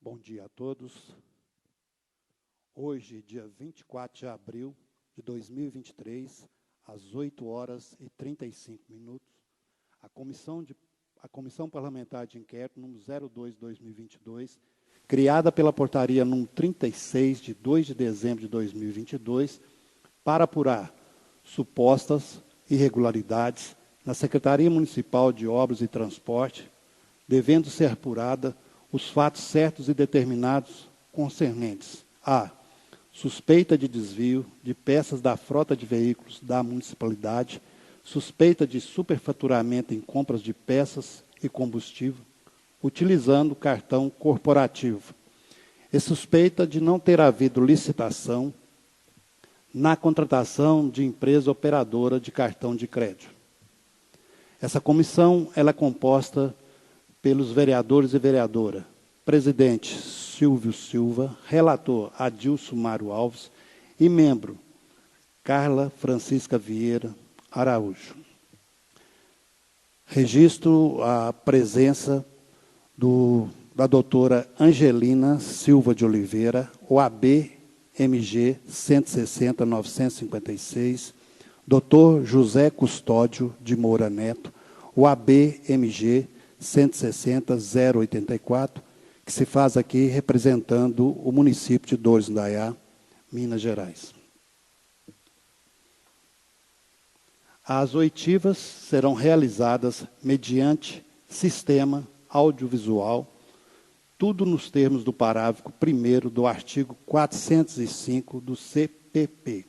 Bom dia a todos. Hoje, dia 24 de abril de 2023, às 8 horas e 35 minutos, a Comissão Parlamentar de Inquérito número 02/2022, criada pela portaria número 36, de 2 de dezembro de 2022, para apurar supostas irregularidades na Secretaria Municipal de Obras e Transporte, devendo ser apurada os fatos certos e determinados concernentes a suspeita de desvio de peças da frota de veículos da municipalidade, suspeita de superfaturamento em compras de peças e combustível, utilizando cartão corporativo, e suspeita de não ter havido licitação na contratação de empresa operadora de cartão de crédito. Essa comissão ela é composta pelos vereadores e vereadora. Presidente Silvio Silva, relator Adilson Mário Alves e membro Carla Francisca Vieira Araújo. Registro a presença da doutora Angelina Silva de Oliveira, OAB MG 160-956, doutor José Custódio de Moura Neto, OAB MG 160-084, que se faz aqui representando o município de Dores do Indaiá, Minas Gerais. As oitivas serão realizadas mediante sistema audiovisual, tudo nos termos do parágrafo 1º do artigo 405 do CPP,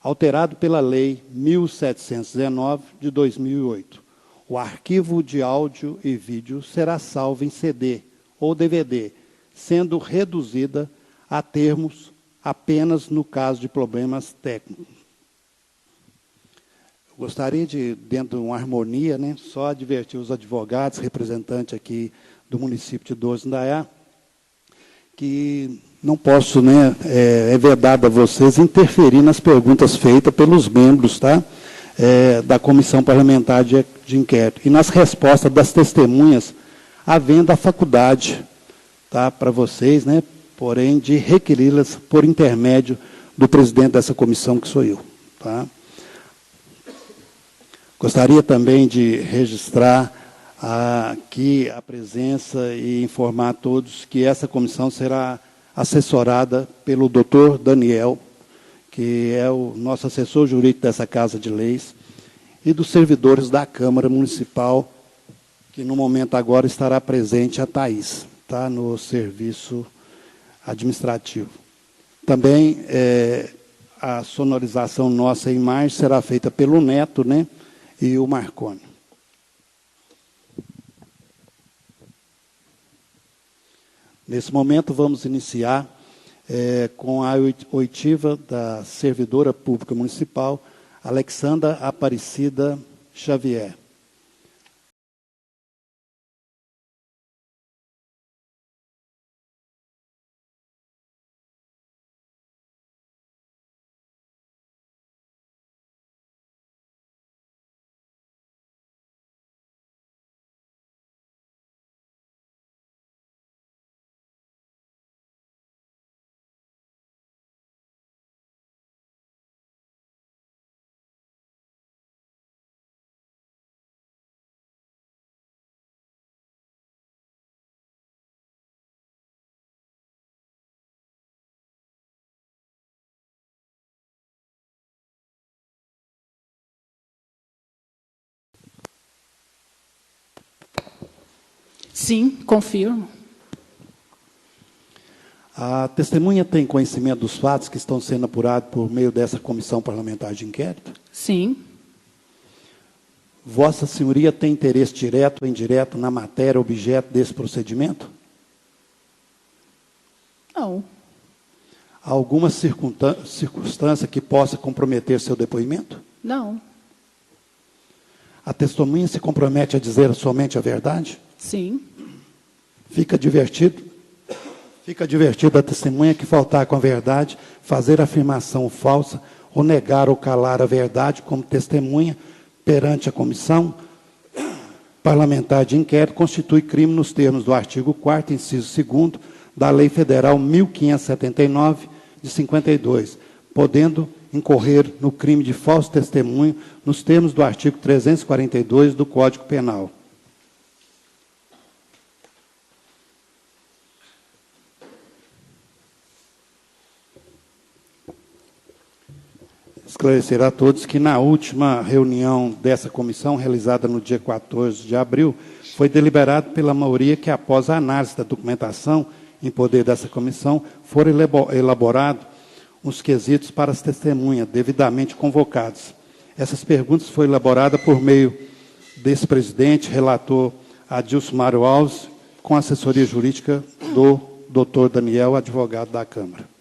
alterado pela Lei 1719 de 2008. O arquivo de áudio e vídeo será salvo em CD ou DVD, sendo reduzida a termos apenas no caso de problemas técnicos. Eu gostaria de, dentro de uma harmonia, só advertir os advogados, representantes aqui do município de Dores do Indaiá, que não posso, é vedado a vocês interferir nas perguntas feitas pelos membros, da Comissão Parlamentar de Inquérito, e nas respostas das testemunhas, havendo a faculdade, para vocês, porém, de requeri-las por intermédio do presidente dessa comissão, que sou eu. Gostaria também de registrar aqui a presença e informar a todos que essa comissão será assessorada pelo doutor Daniel, que é o nosso assessor jurídico dessa Casa de Leis, e dos servidores da Câmara Municipal, que no momento agora estará presente a Thaís, no serviço administrativo. Também a sonorização nossa em imagem será feita pelo Neto, e o Marconi. Nesse momento, vamos iniciar com a oitiva da servidora pública municipal, Alexandra Aparecida Xavier. Sim, confirmo. A testemunha tem conhecimento dos fatos que estão sendo apurados por meio dessa Comissão Parlamentar de Inquérito? Sim. Vossa Senhoria tem interesse direto ou indireto na matéria objeto desse procedimento? Não. Há alguma circunstância que possa comprometer seu depoimento? Não. A testemunha se compromete a dizer somente a verdade? Sim. Fica divertido a testemunha que faltar com a verdade, fazer afirmação falsa, ou negar ou calar a verdade como testemunha perante a Comissão Parlamentar de Inquérito, constitui crime nos termos do artigo 4º, inciso 2º, da Lei Federal 1579, de 52, podendo incorrer no crime de falso testemunho nos termos do artigo 342 do Código Penal. Esclarecer a todos que na última reunião dessa comissão, realizada no dia 14 de abril, foi deliberado pela maioria que, após a análise da documentação em poder dessa comissão, foram elaborados os quesitos para as testemunhas devidamente convocadas. Essas perguntas foram elaboradas por meio desse presidente, relator Adilson Mário Alves, com a assessoria jurídica do doutor Daniel, advogado da Câmara.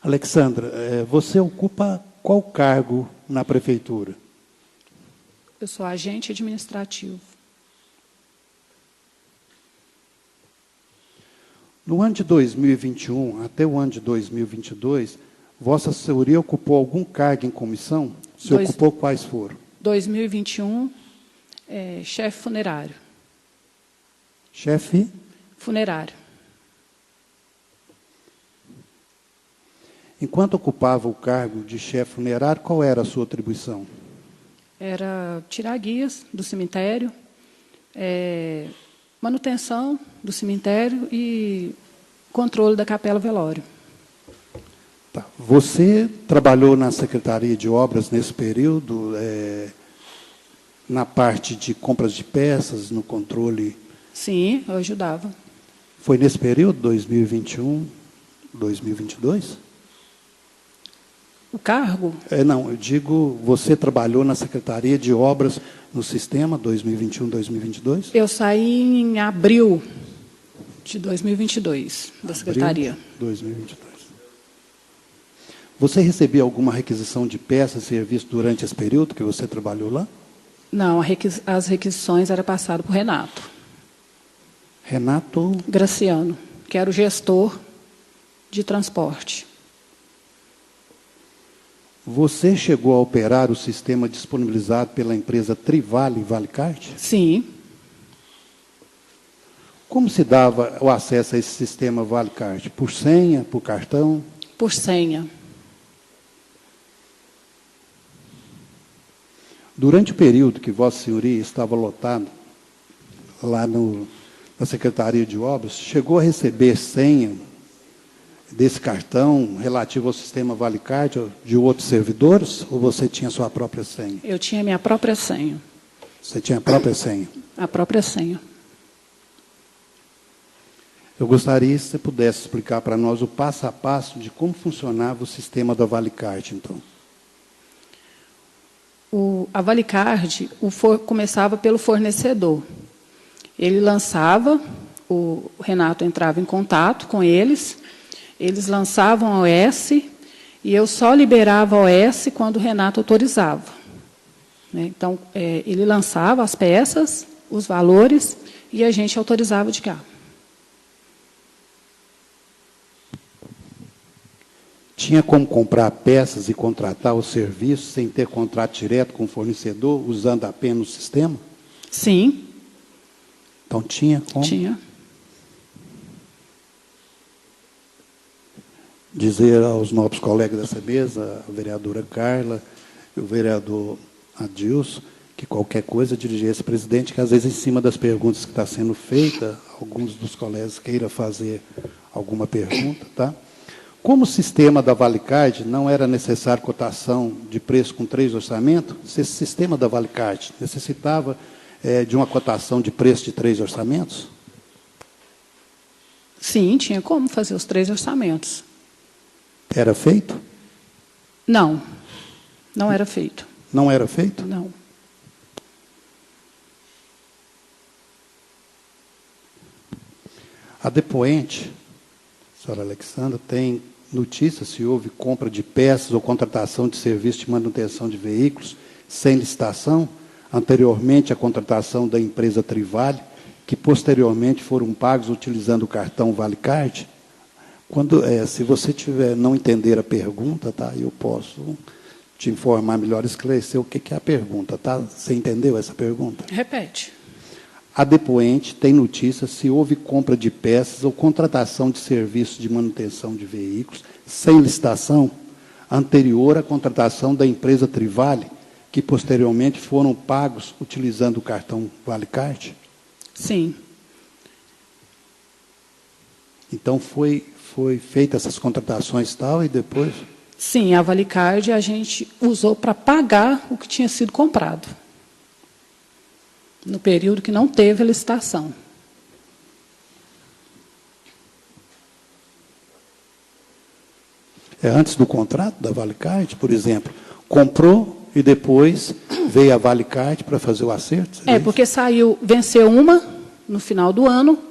Alexandra, você ocupa qual cargo na prefeitura? Eu sou agente administrativo. No ano de 2021 até o ano de 2022, Vossa Senhoria ocupou algum cargo em comissão? Se ocupou, quais foram? 2021, chefe funerário. Chefe? Funerário. Enquanto ocupava o cargo de chefe funerário, qual era a sua atribuição? Era tirar guias do cemitério, manutenção do cemitério e controle da capela velório. Tá. Você trabalhou na Secretaria de Obras nesse período, na parte de compras de peças, no controle? Sim, eu ajudava. Foi nesse período, 2021, 2022? O cargo? Não, eu digo, você trabalhou na Secretaria de Obras no Sistema 2021, 2022? Eu saí em abril de 2022, da Secretaria. Abril 2022. Você recebia alguma requisição de peças e serviços durante esse período que você trabalhou lá? Não, as requisições eram passadas por Renato. Renato? Graciano, que era o gestor de transporte. Você chegou a operar o sistema disponibilizado pela empresa Trivale e Valicard? Sim. Como se dava o acesso a esse sistema Valicard? Por senha, por cartão? Por senha. Durante o período que Vossa Senhoria estava lotado lá na Secretaria de Obras, chegou a receber senha desse cartão relativo ao sistema Valicard de outros servidores, ou você tinha sua própria senha? Eu tinha minha própria senha. Você tinha a própria senha? A própria senha. Eu gostaria que você pudesse explicar para nós o passo a passo de como funcionava o sistema da Valicard, então. A Valicard começava pelo fornecedor. Ele lançava, o Renato entrava em contato com eles lançavam a OS e eu só liberava a OS quando o Renato autorizava. Então, ele lançava as peças, os valores, e a gente autorizava de cá. Tinha como comprar peças e contratar o serviço sem ter contrato direto com o fornecedor, usando apenas o sistema? Sim. Então, tinha como? Tinha. Dizer aos nobres colegas dessa mesa, a vereadora Carla e o vereador Adilson, que qualquer coisa dirigir esse presidente, que às vezes, em cima das perguntas que está sendo feita, alguns dos colegas queiram fazer alguma pergunta, tá? Como o sistema da Valicard não era necessário cotação de preço com 3 orçamentos, se esse sistema da Valicard necessitava de uma cotação de preço de 3 orçamentos? Sim, tinha como fazer os 3 orçamentos. Era feito? Não, não era feito. Não era feito? Não. A depoente, a senhora Alexandra, tem notícia se houve compra de peças ou contratação de serviço de manutenção de veículos sem licitação, anteriormente à contratação da empresa Trivale, que posteriormente foram pagos utilizando o cartão Valicard? Se você não entender a pergunta, tá, eu posso te informar melhor, esclarecer o que é a pergunta, tá? Você entendeu essa pergunta? Repete. A depoente tem notícia se houve compra de peças ou contratação de serviços de manutenção de veículos sem licitação anterior à contratação da empresa Trivale, que posteriormente foram pagos utilizando o cartão ValeCard? Sim. Então, foi feitas essas contratações e tal, e depois... Sim, a ValeCard a gente usou para pagar o que tinha sido comprado, no período que não teve a licitação. É antes do contrato da ValeCard, por exemplo, comprou e depois veio a ValeCard para fazer o acerto? Porque venceu uma no final do ano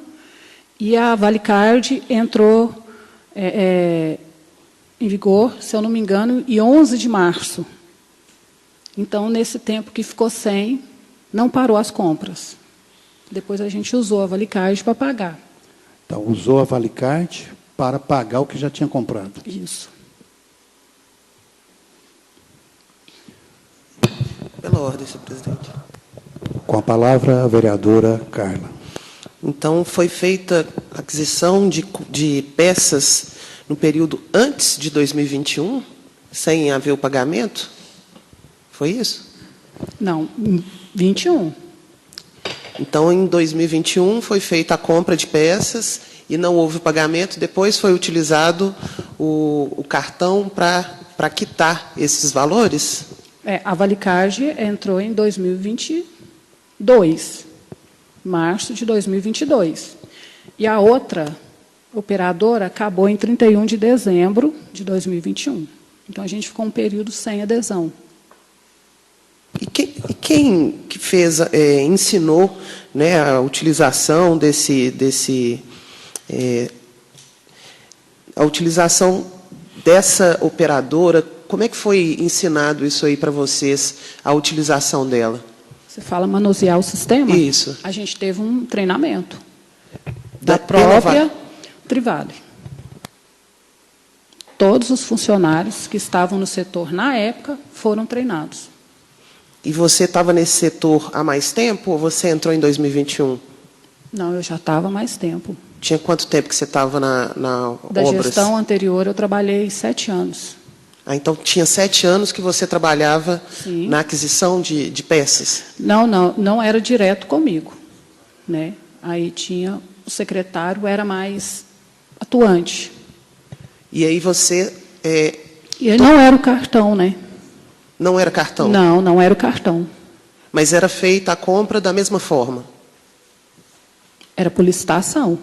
e a ValeCard entrou em vigor, se eu não me engano, em 11 de março. Então, nesse tempo que ficou sem, não parou as compras. Depois a gente usou a ValeCard para pagar. Então, usou a ValeCard para pagar o que já tinha comprado. Isso. Pela ordem, senhor presidente. Com a palavra, a vereadora Carla. Então, foi feita a aquisição de peças no período antes de 2021, sem haver o pagamento? Foi isso? Não, 21. Então, em 2021, foi feita a compra de peças e não houve o pagamento. Depois foi utilizado o cartão para quitar esses valores? A ValeCard entrou em 2022, março de 2022. E a outra operadora acabou em 31 de dezembro de 2021. Então, a gente ficou um período sem adesão. E quem que fez, ensinou, né, a utilização a utilização dessa operadora? Como é que foi ensinado isso aí para vocês, a utilização dela? Você fala manusear o sistema? Isso. A gente teve um treinamento da própria Trivale. Todos os funcionários que estavam no setor na época foram treinados. E você estava nesse setor há mais tempo ou você entrou em 2021? Não, eu já estava há mais tempo. Tinha quanto tempo que você estava na Da Obras? gestão anterior, eu trabalhei 7 anos. Então, tinha 7 anos que você trabalhava Sim. na aquisição de peças? Não era direto comigo, né? Aí tinha o secretário, era mais atuante. E aí você... E ele não era o cartão, né? Não era cartão? Não era o cartão. Mas era feita a compra da mesma forma? Era por licitação,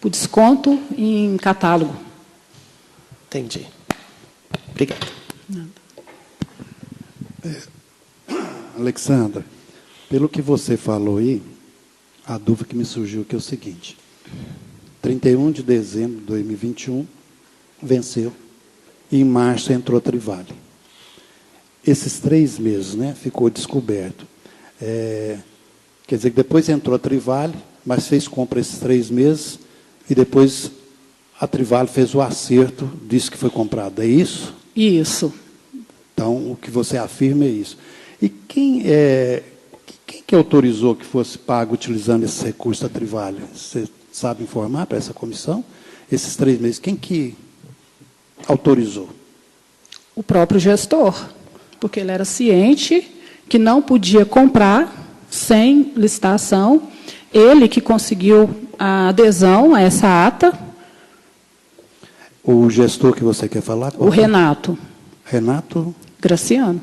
por desconto em catálogo. Entendi. Obrigado. Alexandra, pelo que você falou aí, a dúvida que me surgiu aqui é o seguinte: 31 de dezembro de 2021, venceu, e em março entrou a Trivale. Esses 3 meses, né, ficou descoberto. Quer dizer que depois entrou a Trivale, mas fez compra esses 3 meses, e depois a Trivale fez o acerto, disse que foi comprado. É isso? Isso. Então, o que você afirma é isso. E quem que autorizou que fosse pago utilizando esse recurso da Trivale? Você sabe informar para essa comissão? Esses 3 meses, quem que autorizou? O próprio gestor, porque ele era ciente que não podia comprar sem licitação. Ele que conseguiu a adesão a essa ata. O gestor que você quer falar? O Renato. Renato? Graciano.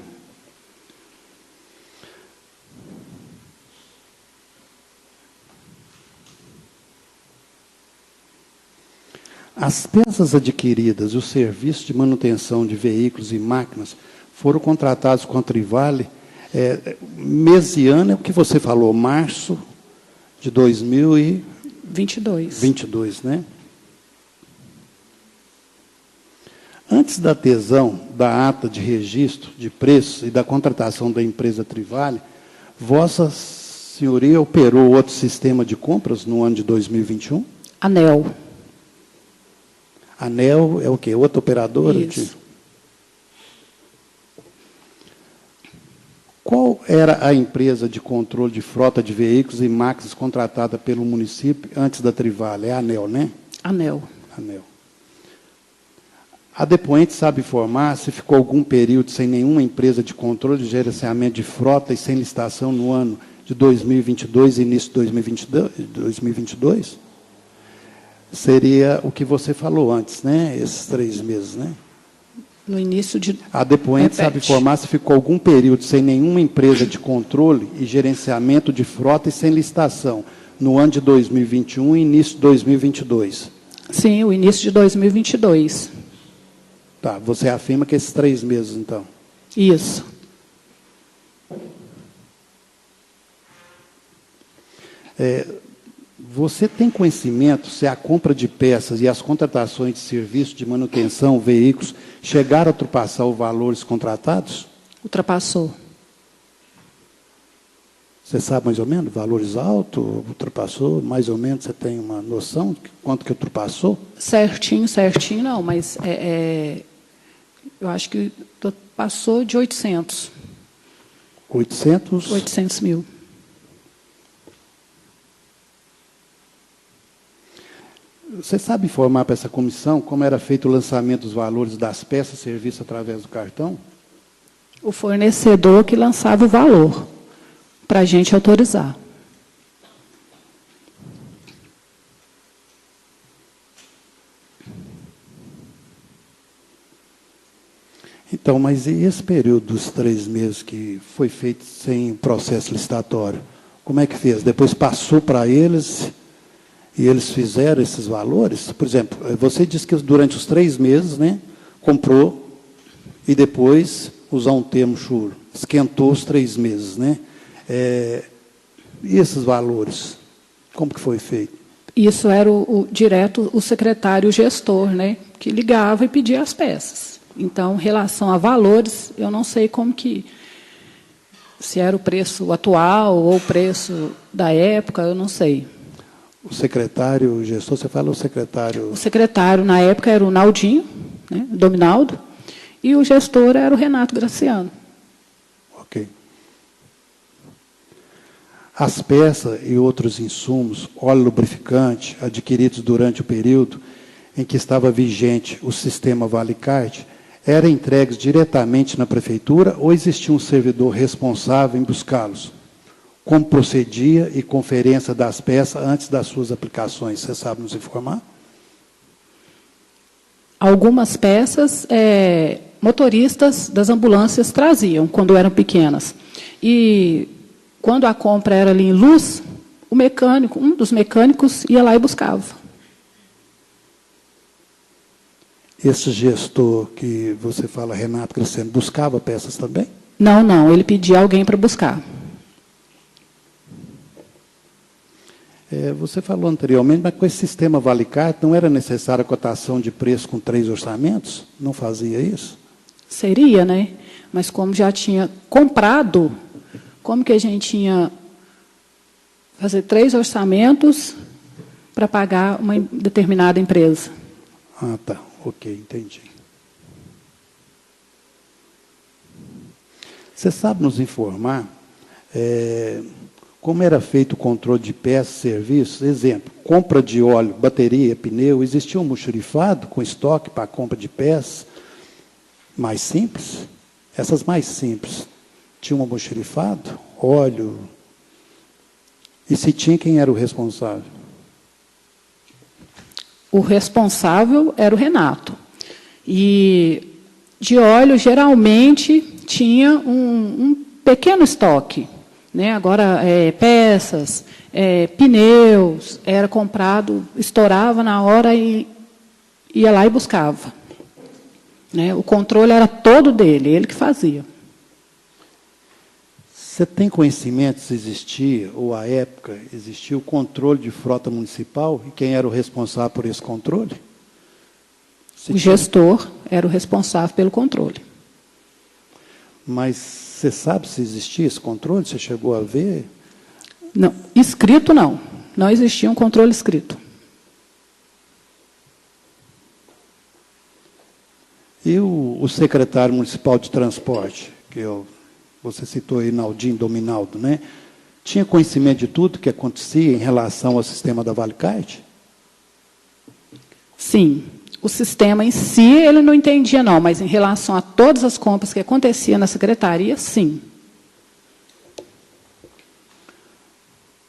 As peças adquiridas e os serviços de manutenção de veículos e máquinas foram contratados com a Trivale, mês e ano é o que você falou, março de 2022, né? Antes da adesão da ata de registro de preços e da contratação da empresa Trivale, Vossa Senhoria operou outro sistema de compras no ano de 2021? ANEL. ANEL é o quê? Outra operadora? Isso. Qual era a empresa de controle de frota de veículos e máquinas contratada pelo município antes da Trivale? É a ANEEL, né? ANEEL. ANEEL. A depoente sabe informar se ficou algum período sem nenhuma empresa de controle de gerenciamento de frota e sem licitação no ano de 2022 e início de 2022? Seria o que você falou antes, né? Esses 3 meses, né? No início de... A depoente sabe informar se ficou algum período sem nenhuma empresa de controle e gerenciamento de frota e sem licitação no ano de 2021 e início de 2022? Sim, o início de 2022. Tá, você afirma que esses 3 meses, então? Isso. Você tem conhecimento se a compra de peças e as contratações de serviço de manutenção, veículos, chegaram a ultrapassar os valores contratados? Ultrapassou. Você sabe mais ou menos? Valores altos? Ultrapassou? Mais ou menos, você tem uma noção de quanto que ultrapassou? Certinho não, mas eu acho que passou de 800. 800? 800 mil. Você sabe informar para essa comissão como era feito o lançamento dos valores das peças, serviço através do cartão? O fornecedor que lançava o valor para a gente autorizar. Então, mas e esse período dos 3 meses que foi feito sem processo licitatório? Como é que fez? Depois passou para eles e eles fizeram esses valores? Por exemplo, você disse que durante os 3 meses, né, comprou e depois, usar um termo churo, esquentou os 3 meses, né? E esses valores, como que foi feito? Isso era direto o secretário gestor, né, que ligava e pedia as peças. Então, em relação a valores, eu não sei como que, se era o preço atual ou o preço da época, eu não sei. O secretário gestor, você fala o secretário... O secretário, na época, era o Naldinho, né, Dominaldo, e o gestor era o Renato Graciano. Ok. As peças e outros insumos, óleo lubrificante, adquiridos durante o período em que estava vigente o sistema Valicard, eram entregues diretamente na prefeitura ou existia um servidor responsável em buscá-los? Como procedia e conferência das peças antes das suas aplicações? Você sabe nos informar? Algumas peças, motoristas das ambulâncias traziam, quando eram pequenas. E, quando a compra era ali em Luz, o mecânico, um dos mecânicos, ia lá e buscava. Esse gestor que você fala, Renato Graciano, buscava peças também? Não, ele pedia alguém para buscar. Você falou anteriormente, mas com esse sistema Valicard não era necessária a cotação de preço com 3 orçamentos? Não fazia isso? Seria, né? Mas como já tinha comprado, como que a gente ia fazer 3 orçamentos para pagar uma determinada empresa? Ah, tá. Ok, entendi. Você sabe nos informar como era feito o controle de peças e serviços? Exemplo, compra de óleo, bateria, pneu. Existia um almoxarifado com estoque para a compra de peças mais simples? Essas mais simples, tinha um almoxarifado, óleo? E se tinha, quem era o responsável? O responsável era o Renato. E de óleo, geralmente, tinha um pequeno estoque. Né? Agora, peças, pneus, era comprado, estourava na hora e ia lá e buscava. Né? O controle era todo dele, ele que fazia. Você tem conhecimento se existia, ou à época, existia o controle de frota municipal? E quem era o responsável por esse controle? O gestor era o responsável pelo controle. Mas você sabe se existia esse controle? Você chegou a ver? Não, escrito não. Não existia um controle escrito. E o secretário municipal de transporte, que é o você citou aí Naldinho, Dominaldo, né? Tinha conhecimento de tudo que acontecia em relação ao sistema da Valicard? Sim. O sistema em si, ele não entendia, não, mas em relação a todas as compras que aconteciam na secretaria, sim.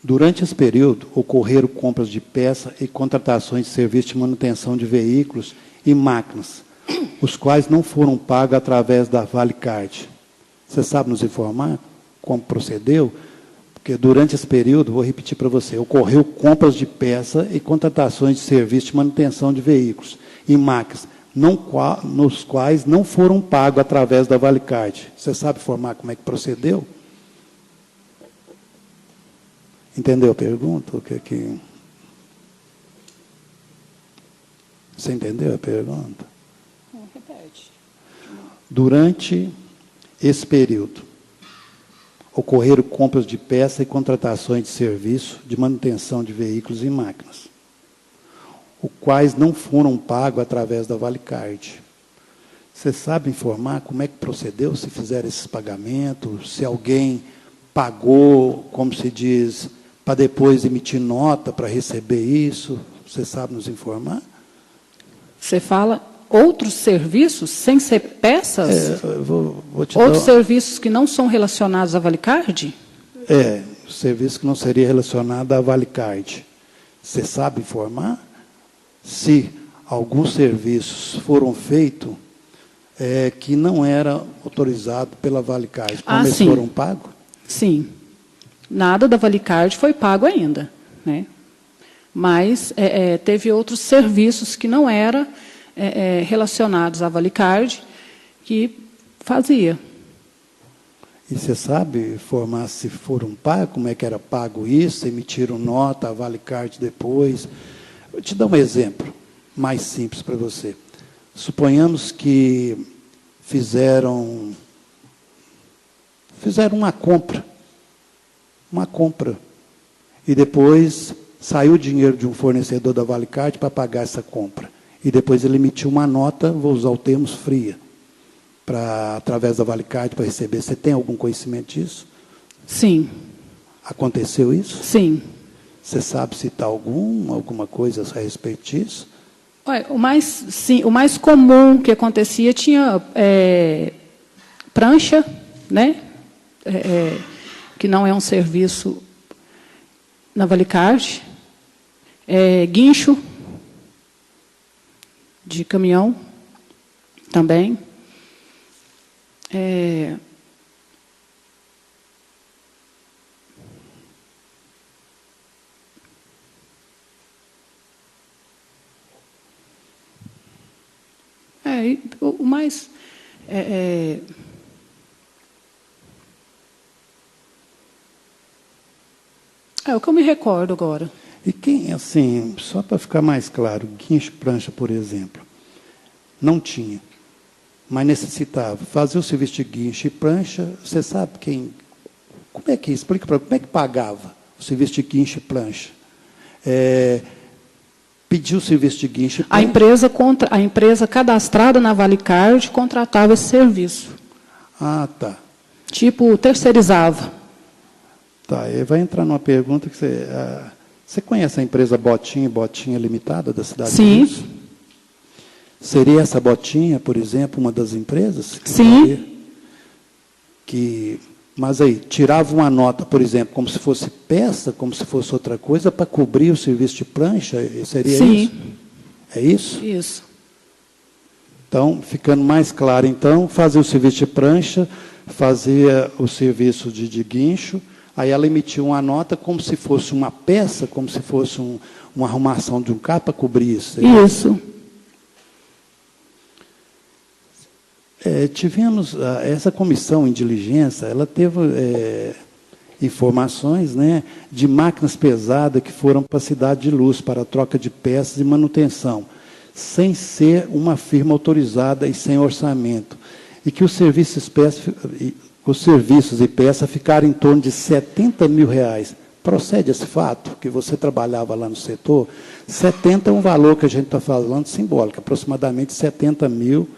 Durante esse período, ocorreram compras de peça e contratações de serviço de manutenção de veículos e máquinas, os quais não foram pagos através da Valicard. Você sabe nos informar como procedeu? Porque durante esse período, vou repetir para você, ocorreu compras de peça e contratações de serviço de manutenção de veículos e máquinas, nos quais não foram pagos através da Valicard. Você sabe informar como é que procedeu? Entendeu a pergunta? Você entendeu a pergunta? Repete. Durante esse período, ocorreram compras de peça e contratações de serviço de manutenção de veículos e máquinas, os quais não foram pagos através da Valicard. Você sabe informar como é que procedeu, se fizeram esses pagamentos, se alguém pagou, como se diz, para depois emitir nota para receber isso? Você sabe nos informar? Você fala outros serviços, sem ser peças? Vou te outros serviços que não são relacionados à Valicard? Serviço que não seria relacionado à Valicard. Você sabe informar se alguns serviços foram feitos que não era autorizado pela Valicard, como eles foram pagos? Sim. Nada da Valicard foi pago ainda, né? Mas teve outros serviços que não eram relacionados à Valicard que fazia. E você sabe informar se foram pagos, como é que era pago isso, emitiram nota, a Valicard depois? Vou te dar um exemplo mais simples para você. Suponhamos que fizeram uma compra, e depois saiu o dinheiro de um fornecedor da Valicard para pagar essa compra. E depois ele emitiu uma nota, vou usar o termo fria, através da Valicard para receber. Você tem algum conhecimento disso? Sim. Aconteceu isso? Sim. Você sabe citar alguma coisa a respeito disso? O mais comum que acontecia tinha prancha, né? Que não é um serviço na Valicard, guincho de caminhão também. O mais é o que eu me recordo agora. E quem, assim, só para ficar mais claro, guincho prancha, por exemplo, não tinha, mas necessitava fazer o serviço de guincho e prancha. Você sabe quem? Como é que explica para como é que pagava o serviço de guincho e prancha? Pediu o serviço de guincho e prancha. A empresa cadastrada na Valicard contratava esse serviço. Ah, tá. Tipo, terceirizava. Tá, aí vai entrar numa pergunta que você conhece a empresa Botinha Limitada da cidade de Sim. Luz? Seria essa Botinha, por exemplo, uma das empresas? Sim. Mas aí, tirava uma nota, por exemplo, como se fosse peça, como se fosse outra coisa, para cobrir o serviço de prancha? Seria Sim. isso? É isso? Isso. Então, ficando mais claro, então, fazia o serviço de prancha, fazia o serviço de guincho, aí ela emitia uma nota como se fosse uma peça, como se fosse uma arrumação de um carro para cobrir isso. Isso. Tivemos essa comissão em diligência, ela teve informações, né, de máquinas pesadas que foram para a Cidade de Luz para a troca de peças e manutenção, sem ser uma firma autorizada e sem orçamento, e que os serviços e peças ficaram em torno de R$70 mil. Procede esse fato, que você trabalhava lá no setor? 70 é um valor que a gente está falando simbólico, aproximadamente 70 mil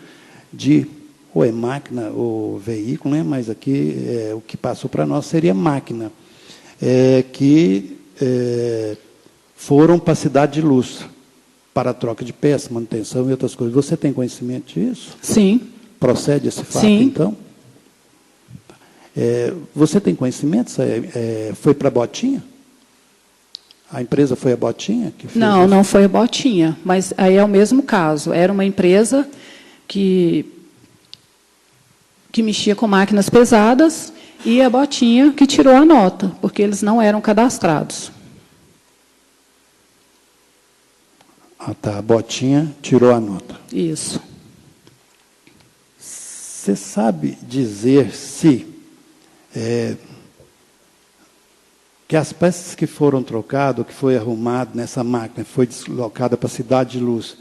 de ou é máquina ou veículo, né? Mas aqui o que passou para nós seria máquina, que foram para a Cidade de Luz, para a troca de peça, manutenção e outras coisas. Você tem conhecimento disso? Sim. Procede esse fato, Sim. então? Você tem conhecimento? Foi para a Botinha? A empresa foi a Botinha? Que fez Não, isso? não foi a Botinha, mas aí é o mesmo caso. Era uma empresa que mexia com máquinas pesadas e a Botinha que tirou a nota, porque eles não eram cadastrados. Ah, tá. A Botinha tirou a nota. Isso. Você sabe dizer se que as peças que foram trocadas, que foi arrumado nessa máquina, foi deslocada para a Cidade de Luz,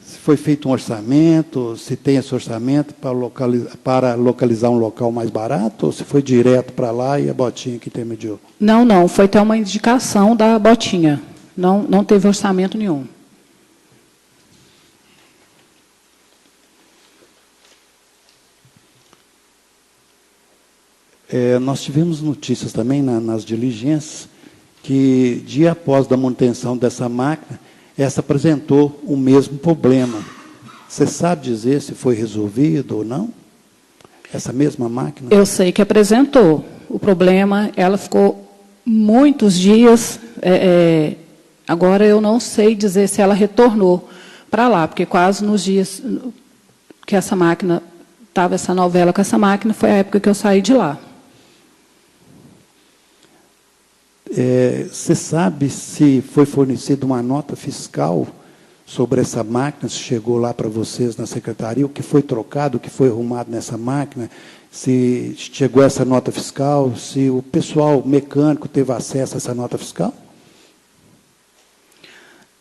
se foi feito um orçamento, se tem esse orçamento para localizar um local mais barato, ou se foi direto para lá e a Botinha que intermediou? Não, não. Foi até uma indicação da Botinha. Não teve orçamento nenhum. Nós tivemos notícias também nas diligências que, dia após a manutenção dessa máquina, essa apresentou o mesmo problema. Você sabe dizer se foi resolvido ou não? Essa mesma máquina? Eu sei que apresentou o problema, ela ficou muitos dias. Agora eu não sei dizer se ela retornou para lá, porque quase nos dias que essa máquina, estava essa novela com essa máquina, foi a época que eu saí de lá. Você sabe se foi fornecida uma nota fiscal sobre essa máquina, se chegou lá para vocês na secretaria, o que foi trocado, o que foi arrumado nessa máquina, se chegou essa nota fiscal, se o pessoal mecânico teve acesso a essa nota fiscal?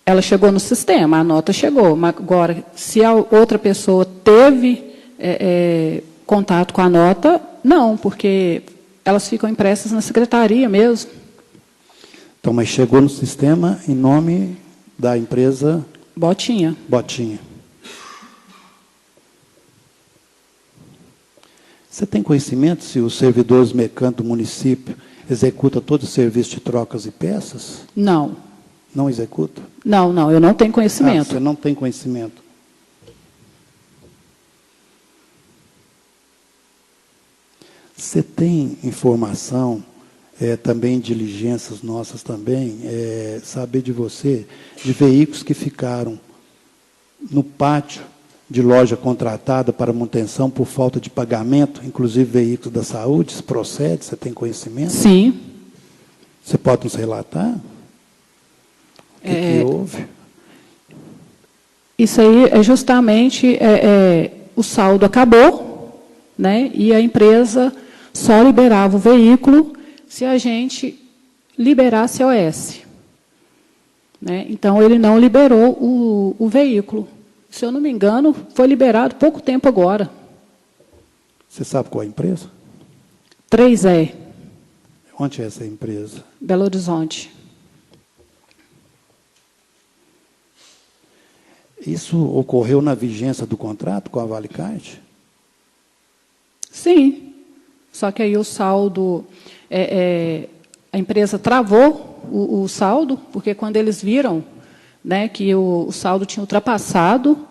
Ela chegou no sistema, a nota chegou. Mas agora, se a outra pessoa teve contato com a nota, não, porque elas ficam impressas na secretaria mesmo. Então, mas chegou no sistema em nome da empresa Botinha. Botinha. Você tem conhecimento se os servidores mecânicos do município executam todo o serviço de trocas e peças? Não. Não executa? Não, eu não tenho conhecimento. Você não tem conhecimento. Você tem informação, também diligências nossas também, saber de você, de veículos que ficaram no pátio de loja contratada para manutenção por falta de pagamento, inclusive veículos da saúde, isso procede? Você tem conhecimento? Sim. Você pode nos relatar? O que houve? Isso aí é justamente, o saldo acabou, né, e a empresa só liberava o veículo se a gente liberasse a OS. Né? Então, ele não liberou o veículo. Se eu não me engano, foi liberado pouco tempo agora. Você sabe qual é a empresa? 3E. Onde é essa empresa? Belo Horizonte. Isso ocorreu na vigência do contrato com a Valicard? Sim. Só que aí o saldo, a empresa travou o saldo, porque quando eles viram, né, que o saldo tinha ultrapassado,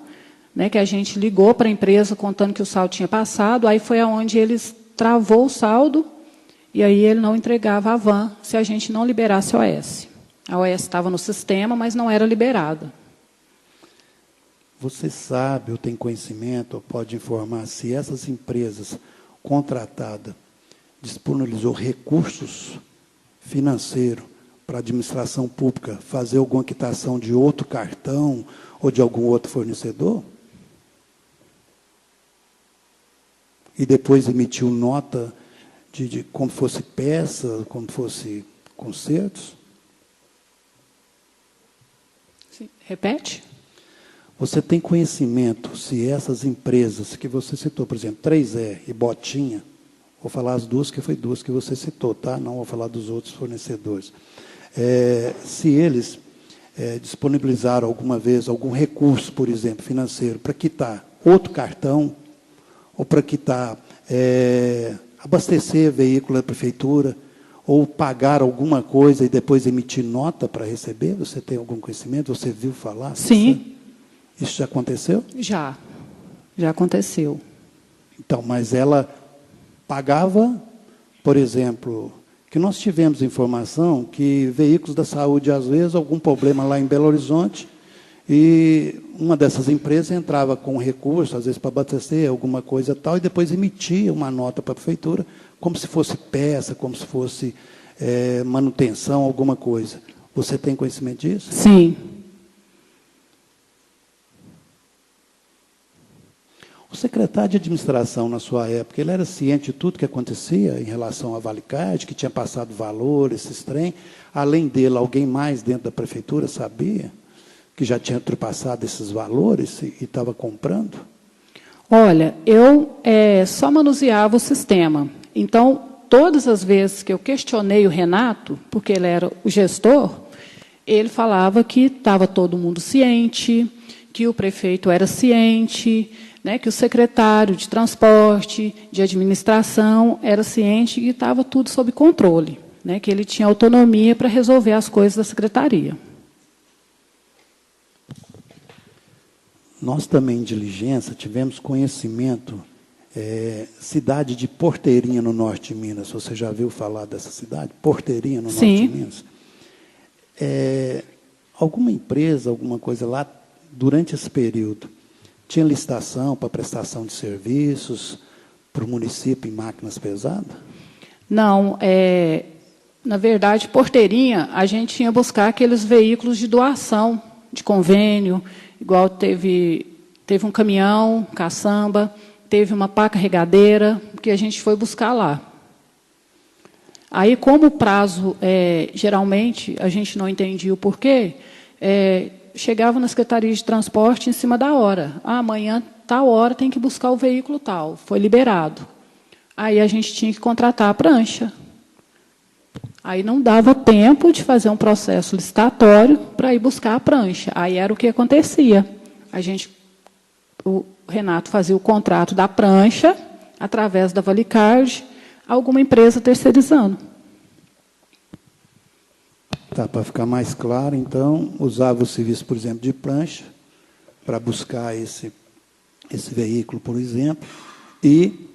né, que a gente ligou para a empresa contando que o saldo tinha passado, aí foi aonde eles travou o saldo, e aí ele não entregava a van se a gente não liberasse a OS. A OS estava no sistema, mas não era liberada. Você sabe, ou tem conhecimento, ou pode informar se essas empresas contratadas disponibilizou recursos financeiros para a administração pública fazer alguma quitação de outro cartão ou de algum outro fornecedor? E depois emitiu nota de como fosse peça, como fosse consertos? Sim. Repete? Você tem conhecimento se essas empresas que você citou, por exemplo, 3E e Botinha, vou falar as duas, que foi duas que você citou, tá? Não vou falar dos outros fornecedores. Se eles disponibilizaram alguma vez algum recurso, por exemplo, financeiro, para quitar outro cartão ou para quitar, abastecer veículo da prefeitura, ou pagar alguma coisa e depois emitir nota para receber? Você tem algum conhecimento? Você viu falar? Sim. Isso já aconteceu? Já aconteceu. Então, mas ela pagava, por exemplo, que nós tivemos informação que veículos da saúde, às vezes, algum problema lá em Belo Horizonte, e uma dessas empresas entrava com recurso, às vezes para abastecer alguma coisa tal, e depois emitia uma nota para a prefeitura, como se fosse peça, como se fosse manutenção, alguma coisa. Você tem conhecimento disso? Sim. O secretário de administração, na sua época, ele era ciente de tudo que acontecia em relação à Valicard, que tinha passado valor, esses trem. Além dele, alguém mais dentro da prefeitura sabia que já tinha ultrapassado esses valores e estava comprando? Olha, eu só manuseava o sistema. Então, todas as vezes que eu questionei o Renato, porque ele era o gestor, ele falava que estava todo mundo ciente, que o prefeito era ciente, né, que o secretário de transporte, de administração, era ciente e estava tudo sob controle, né, que ele tinha autonomia para resolver as coisas da secretaria. Nós também, em diligência, tivemos conhecimento, cidade de Porteirinha, no norte de Minas. Você já viu falar dessa cidade? Porteirinha, no Sim. norte de Minas. Alguma empresa, alguma coisa lá, durante esse período, tinha licitação para prestação de serviços para o município em máquinas pesadas? Não, na verdade, Porteirinha, a gente tinha que buscar aqueles veículos de doação, de convênio, igual teve um caminhão, caçamba, teve uma pá carregadeira, que a gente foi buscar lá. Aí, como o prazo, geralmente, a gente não entendia o porquê, chegava na Secretaria de Transporte em cima da hora. Amanhã, tal hora, tem que buscar o veículo tal. Foi liberado. Aí a gente tinha que contratar a prancha. Aí não dava tempo de fazer um processo licitatório para ir buscar a prancha. Aí era o que acontecia. O Renato fazia o contrato da prancha, através da Valicard, alguma empresa terceirizando. Tá, para ficar mais claro, então, usava o serviço, por exemplo, de prancha, para buscar esse veículo, por exemplo, e,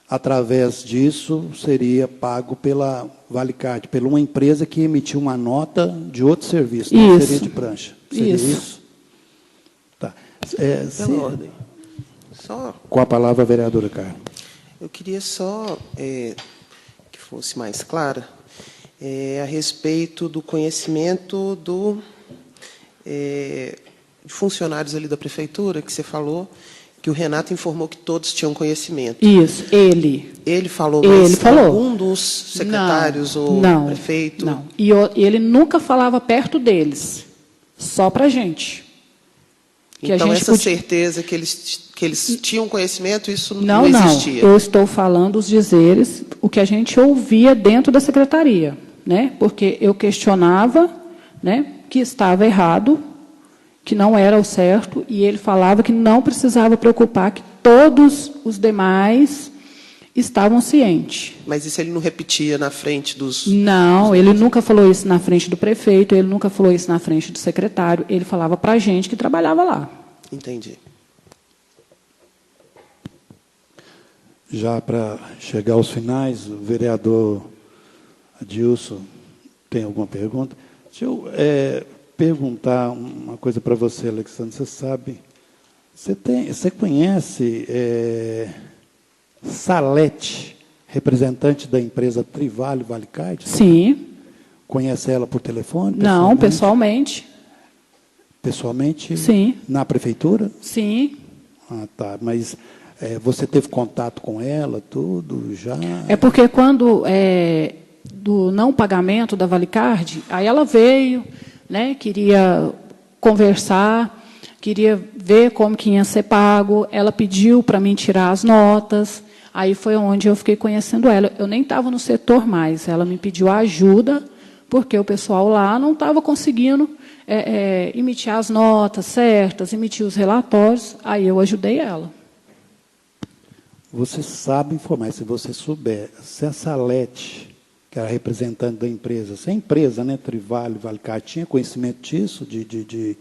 através disso, seria pago pela Valicard, pela uma empresa que emitiu uma nota de outro serviço, não seria de prancha. Seria isso? Tá. Pela ordem. Só, com a palavra, a vereadora Carla. eu queria só que fosse mais clara a respeito do conhecimento de funcionários ali da prefeitura, que você falou, que o Renato informou que todos tinham conhecimento. Isso, ele. Ele falou, Ele mas falou. algum dos secretários ou prefeito? Não, e ele nunca falava perto deles, só para a gente. Então, essa certeza que eles tinham conhecimento, isso não existia? Não, eu estou falando os dizeres, o que a gente ouvia dentro da secretaria, né? Porque eu questionava, né, que estava errado, que não era o certo, e ele falava que não precisava preocupar, que todos os demais estavam cientes. Mas isso ele não repetia na frente dos... Não, ele nunca falou isso na frente do prefeito, ele nunca falou isso na frente do secretário, ele falava para a gente que trabalhava lá. Entendi. Já para chegar aos finais, o vereador Adilson tem alguma pergunta? Deixa eu perguntar uma coisa para você, Alexandre. Você sabe, você conhece Salete, representante da empresa Trivale Valicard? Sim. Conhece ela por telefone? Não, pessoalmente. Pessoalmente? Sim. Na prefeitura? Sim. Ah, tá. Mas você teve contato com ela, tudo, já? É porque quando do não pagamento da Valicard, aí ela veio, né, queria conversar, queria ver como que ia ser pago, ela pediu para mim tirar as notas, aí foi onde eu fiquei conhecendo ela. Eu nem estava no setor mais, ela me pediu ajuda, porque o pessoal lá não estava conseguindo emitir as notas certas, emitir os relatórios, aí eu ajudei ela. Você sabe informar, se você souber, se a Salete, que era representante da empresa, se a empresa, né, Trivale, Valicard, tinha conhecimento disso, de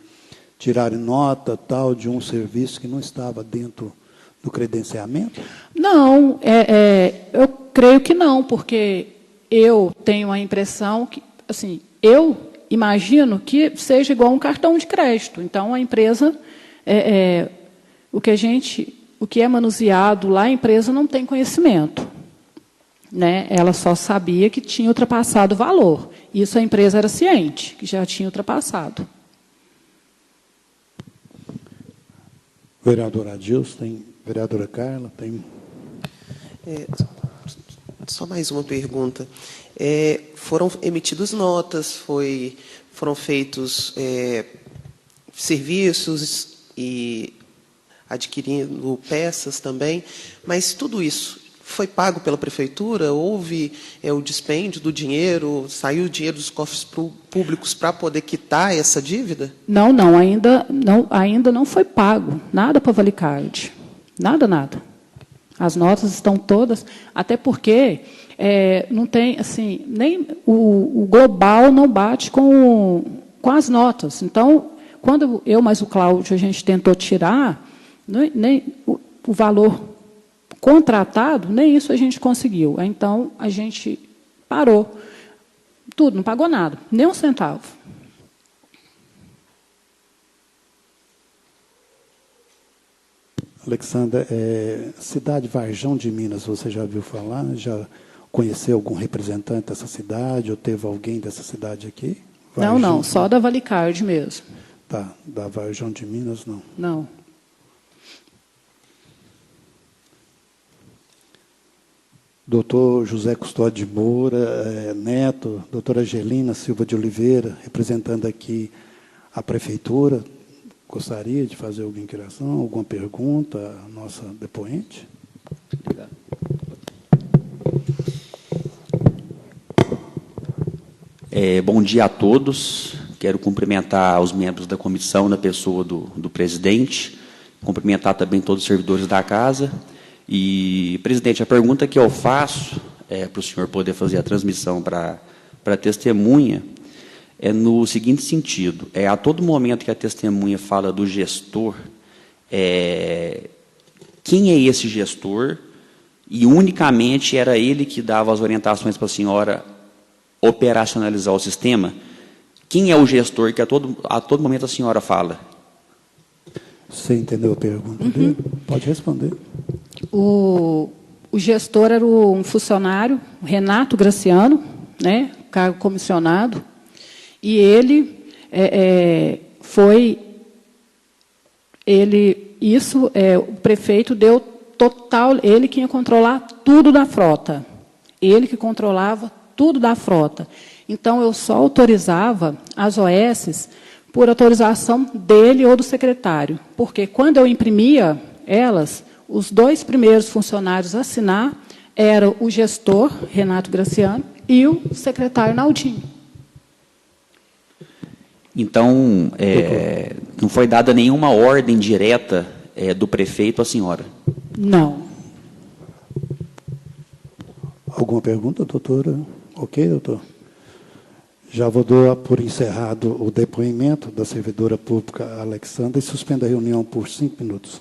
tirar nota tal de um serviço que não estava dentro do credenciamento? Não, eu creio que não, porque eu tenho a impressão que, assim, eu imagino que seja igual um cartão de crédito. Então, a empresa, o que é manuseado lá, a empresa não tem conhecimento, né? Ela só sabia que tinha ultrapassado o valor. Isso a empresa era ciente, que já tinha ultrapassado. Vereadora Adilson, tem vereadora Carla, tem... Só mais uma pergunta. Foram emitidas notas, foram feitos serviços e adquirindo peças também, mas tudo isso foi pago pela prefeitura? Houve o dispêndio do dinheiro? Saiu o dinheiro dos cofres públicos para poder quitar essa dívida? Não, ainda não foi pago nada para a Valicard. Nada. As notas estão todas, até porque não tem, assim, nem o global não bate com as notas. Então, quando eu mais o Cláudio a gente tentou tirar, nem o valor contratado, nem isso a gente conseguiu. Então, a gente parou. Tudo, não pagou nada, nem um centavo. Alexandra, cidade Varjão de Minas, você já viu falar? Já conheceu algum representante dessa cidade? Ou teve alguém dessa cidade aqui? Varjão, não, só da Valicard mesmo. Tá, da Varjão de Minas, não. Não. Doutor José Custódio de Moura, neto, doutora Angelina Silva de Oliveira, representando aqui a prefeitura, gostaria de fazer alguma interação, alguma pergunta à nossa depoente? Obrigado. Bom dia a todos. Quero cumprimentar os membros da comissão, na pessoa do presidente, cumprimentar também todos os servidores da casa. E, presidente, a pergunta que eu faço para o senhor poder fazer a transmissão para a testemunha é no seguinte sentido: a todo momento que a testemunha fala do gestor, quem é esse gestor? E unicamente era ele que dava as orientações para a senhora operacionalizar o sistema? Quem é o gestor que a todo momento a senhora fala? Você entendeu a pergunta dele? Pode responder. O gestor era um funcionário, o Renato Graciano, né, cargo comissionado, e ele o prefeito deu total, ele que ia controlar tudo da frota, ele que controlava tudo da frota. Então, eu só autorizava as OSs por autorização dele ou do secretário, porque quando eu imprimia elas, os dois primeiros funcionários a assinar eram o gestor, Renato Graciano, e o secretário Naldinho. Então, não foi dada nenhuma ordem direta do prefeito à senhora? Não. Alguma pergunta, doutora? Ok, doutor? Já vou dar por encerrado o depoimento da servidora pública Alexandra e suspendo a reunião por 5 minutos.